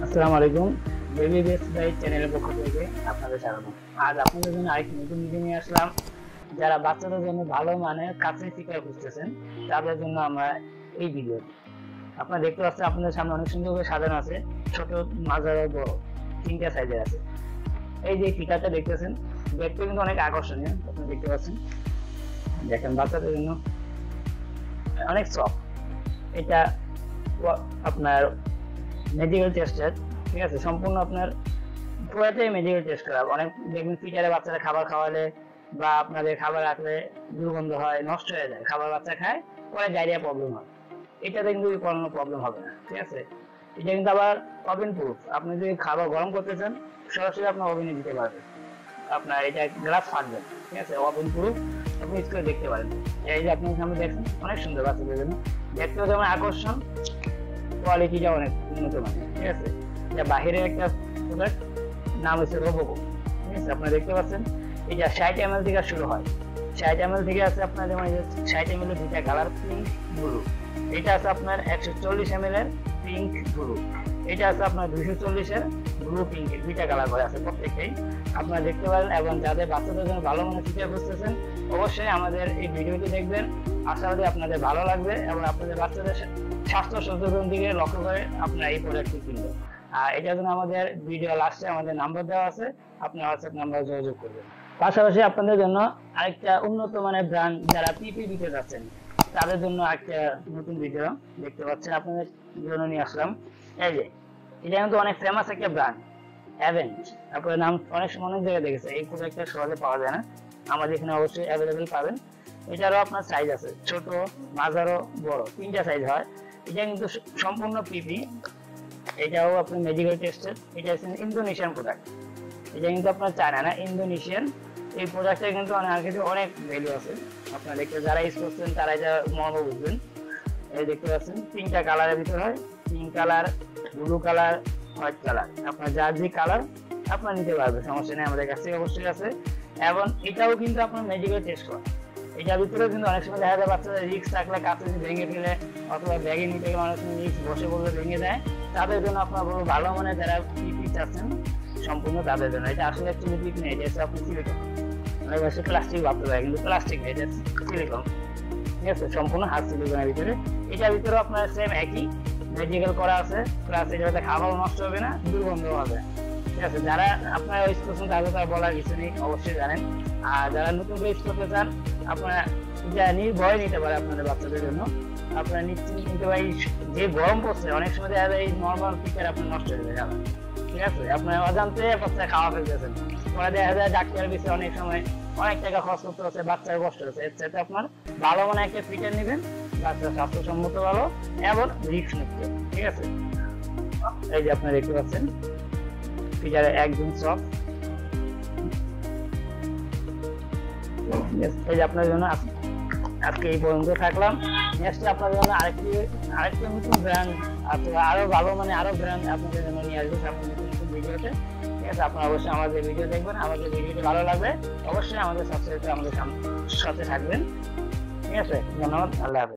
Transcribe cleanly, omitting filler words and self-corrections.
আসসালামু আলাইকুম। Baby best guide চ্যানেলের পক্ষ থেকে আপনাদের স্বাগত। আজ আপনাদের জন্য আরেকটি নতুন ভিডিও নিয়ে আসলাম। যারা বাচ্চাদের জন্য ভালো মানের কাছের স্পিকার খুঁজতেছেন তাদের জন্য আমরা এই ভিডিও। আপনারা দেখতে পাচ্ছেন আপনাদের সামনে অনেক সুন্দর করে সাজানো আছে, ছোট, মাঝারি, বড় তিনটা সাইজের আছে। এই যে স্পিকারটা দেখতেছেন দেখতে কিন্তু অনেক আকর্ষণীয়, আপনি দেখতে পাচ্ছেন। দেখেন বাচ্চাদের জন্য অনেক সফট। এটা আপনার মেডিকেল টেস্টের, ঠিক আছে, সম্পূর্ণ আপনার পুরোটাই মেডিকেল টেস্ট করা। অনেক দেখবেন ফিটারে বাচ্চারা খাবার খাওয়ালে বা আপনাদের খাবার রাখলে দুর্গন্ধ হয়, নষ্ট হয়ে যায়, খাবার বাচ্চা খায়, পরে ডায়রিয়া প্রবলেম হয়। এটাতে কিন্তু কোনো প্রবলেম হবে না, ঠিক আছে। এটা কিন্তু আবার ওভেন প্রুফ। আপনি যদি খাবার গরম করতে চান সরাসরি আপনার ওভেনে দিতে পারবেন, আপনার এটা গ্লাস ফাটবে, ঠিক আছে, ওভেন প্রুফ। আপনি ইউজ করে দেখতে পারেন। এই যে আপনি সামনে দেখছেন অনেক সুন্দর বাচ্চাদের জন্য, দেখতেও যেমন আকর্ষণ, কোয়ালিটিটা অনেক উন্নত মানের, ঠিক আছে। এটা বাহিরের একটা প্রোডাক্ট, নাম হচ্ছে রোবোকো, ঠিক আছে। আপনারা দেখতে পাচ্ছেন এটা 60 ml থেকে শুরু হয়। 60 ml থেকে আছে আপনার যেমন 60 ml এর দুইটা কালার, পিঙ্ক, ব্লু। এটা আছে আপনার 140 ml এর পিঙ্ক, ব্লু। এটা আছে আপনার 240 এর ব্লু, পিঙ্ক, দুইটা কালার করে আছে প্রত্যেকটাই। আপনারা দেখতে পারেন। এবং যাদের বাচ্চাদের জন্য ভালো মানের ফিচার খুঁজতেছেন অবশ্যই আমাদের এই ভিডিওটি দেখবেন। আশাবাদী আপনাদের ভালো লাগবে এবং আপনাদের বাচ্চাদের স্বাস্থ্য সচেতন দিকে লক্ষ্য করে আপনারা এই প্রোডাক্টটি কিনবেন। আর এটার জন্য আমাদের ভিডিও লাস্টে আমাদের নাম্বার দেওয়া আছে, আপনার হোয়াটসঅ্যাপ নাম্বার যোগাযোগ করবেন। পাশাপাশি আপনাদের জন্য আরেকটা উন্নত মানের ব্র্যান্ড, যারা পিপি দিতে যাচ্ছেন তাদের জন্য একটা নতুন ভিডিও দেখতে পাচ্ছেন, আপনাদের জন্য নিয়ে আসলাম। এই যে এটা কিন্তু অনেক ফেমাস একটা ব্র্যান্ড, অ্যাভেন্ট। আপনার নাম অনেক জায়গায় দেখেছে। এই প্রোডাক্টটা সহজে পাওয়া যায় না, আমাদের এখানে অবশ্যই অ্যাভেলেবেল পাবেন। এটারও আপনার সাইজ আছে, ছোট, মাঝারো, বড়, তিনটা সাইজ হয়। এটা কিন্তু সম্পূর্ণ পিপি। এটাও আপনার মেডিকেল টেস্টের। এটা হচ্ছে ইন্দোনেশিয়ান প্রোডাক্ট। এটা কিন্তু আপনার চায়না না, ইন্দোনেশিয়ান। এই প্রোডাক্টটা কিন্তু অনেক ভ্যালু আছে। আপনারা দেখতে, যারা ইউজ করছেন তারা এটা মর্ম বুঝবেন। এই দেখতে পাচ্ছেন তিনটা কালারের ভিতর হয়, pink colour, blue colour, white colour. আপনার যার যে কালার আপনার নিতে পারবে, সমস্যা নেই, আমাদের কাছে অবশ্যই আছে। এবং এটাও কিন্তু আপনার মেডিকেল টেস্ট করা। এটার ভিতরেও কিন্তু অনেক সময় দেখা যায় বাচ্চাদের রিস্ক থাকলে কাছে ভেঙে ফেলে অথবা ব্যাগে নিতে গেলে অনেক সময় রিস্ক বসে বললে ভেঙে যায়। তাদের জন্য আপনার বলবো ভালো মানের যারা পিপি চাচ্ছেন সম্পূর্ণ তাদের জন্য। এটা আসলে একটু পিপ নেই, এটা হচ্ছে আপনি সিলিকন। অনেক বেশি প্লাস্টিক ভাবতে পারে, কিন্তু প্লাস্টিক নেই, এটা সিলিকন, ঠিক আছে, সম্পূর্ণ হাত সিলিকনের ভিতরে। এটার ভিতরে আপনার সেম একই মেডিকেল করা আছে, প্লাস এটাতে খাবারও নষ্ট হবে না, দুর্গন্ধ হবে, ঠিক আছে। যারা আপনারা ইউজ করছেন তাদের তার বলার কিছু নেই, অবশ্যই জানেন। আর যারা নতুন করে ইউজ করতে চান আপনারা এটা নির্ভয় নিতে পারে আপনাদের বাচ্চাদের জন্য। আপনারা নিতে পারি, যে গরম পড়ছে অনেক সময় দেখা যায় এই নর্মাল ফিচার আপনার নষ্ট হয়ে যাবে, ঠিক আছে। আপনার অজান্তে বাচ্চা খাওয়া ফেলতেছেন, পরে দেখা যায় ডাক্তারের বিষয়ে অনেক সময় অনেক টাকা খরচ করতে হচ্ছে, বাচ্চার কষ্ট হচ্ছে। এর সাথে আপনার ভালো মানে একটা ফিচার নেবেন, বাচ্চার স্বাস্থ্যসম্মত ভালো এবং রিস্ক মুক্ত, ঠিক আছে। এই যে আপনারা দেখতে পাচ্ছেন ফিচারে একদম সফট। এই যে আপনার জন্য আজকে এই পর্যন্ত থাকলাম। নেক্সট আপনাদের জন্য আরেকটি নতুন ব্র্যান্ড, আরো ভালো মানে আরো ব্র্যান্ড আপনাদের জন্য নিয়ে আসবো আপনাদের নতুন ভিডিওতে, ঠিক আছে। আপনারা অবশ্যই আমাদের ভিডিও দেখবেন, আমাদের ভিডিওটি ভালো লাগবে অবশ্যই আমাদের সাথে থাকবেন, ঠিক আছে। ধন্যবাদ, আল্লাহ হাফেজ।